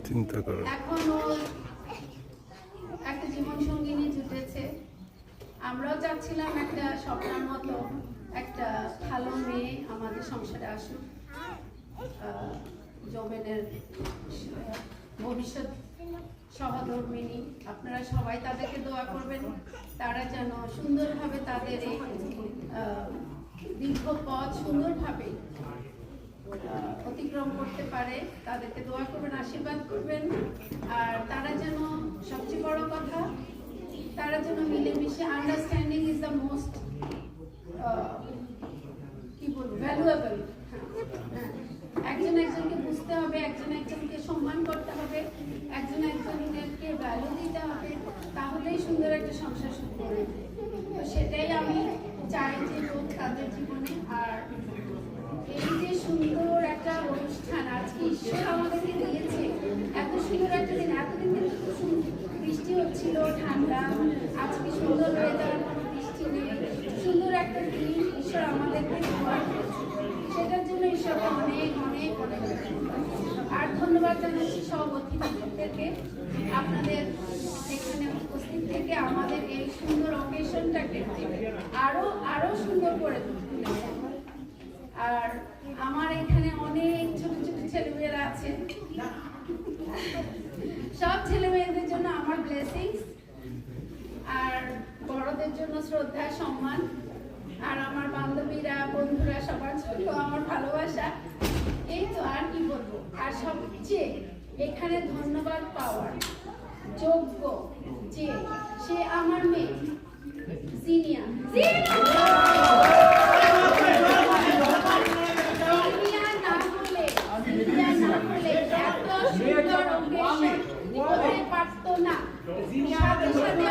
চিন্তা করো। এখন ওর একটা জীবন সঙ্গিনী জুটেছে। আমরাও চাচ্ছিলাম একটা স্বপ্নের মতো একটা ভালো মেয়ে আমাদের সংসারে আসুক, যৌবনের ভবিষ্যৎ সহধর্মিনী। আপনারা সবাই তাদেরকে দোয়া করবেন, তারা যেন সুন্দরভাবে তাদের এই দীর্ঘ পথ সুন্দরভাবে অতিক্রম করতে পারে। তাদেরকে দোয়া করবেন, আশীর্বাদ করবেন। আর তারা যেন, সবচেয়ে বড় কথা, তারা যেন মিলেমিশে, আন্ডারস্ট্যান্ডিং ইজ দ্য মোস্ট কি বলবো ভ্যালুয়েবল। একজন একজনকে বুঝতে হবে, একজন একজনকে সম্মান করতে হবে, একজন একজনকে ভ্যালু দিতে হবে, তাহলেই সুন্দর একটা সংসার শুরু করবে। তো সেটাই আমি চাই যে লোক তাদের জীবনে। আর এই যে সুন্দর একটা অনুষ্ঠান আজকে ঈশ্বর আমাদেরকে দিয়েছে, এত সুন্দর একটা দিন। এতদিন কিন্তু বৃষ্টি হচ্ছিল, ঠান্ডা, আজকে সুন্দর ওয়েদার, কোনো বৃষ্টি নেই, সুন্দর একটা দিন ঈশ্বর আমাদেরকে উপহার দিয়েছে। সেটার জন্য ঈশ্বরকে অনেক অনেক অনেক আর ধন্যবাদ জানাচ্ছি সব অতিথিদেরকে, আপনাদের এখানে উপস্থিত থেকে আমাদের এই সুন্দর অকেশনটাকে আরো আরো সুন্দর করে তুলেছে। আর আমার এখানে অনেক ছোট ছোট ছেলেমেয়েরা আছে, সব ছেলে মেয়েদের জন্য আমার ব্লেসিংস, আর বড়দের জন্য শ্রদ্ধা সম্মান, আর আমার বান্ধবীরা বন্ধুরা সবার জন্য আমার ভালোবাসা। এই তো, আর কি বলবো। আর সবচেয়ে এখানে ধন্যবাদ পাওয়ার যোগ্য যে সে আমার মেয়ে জিনিয়া। পারতো না, সাথে সাথে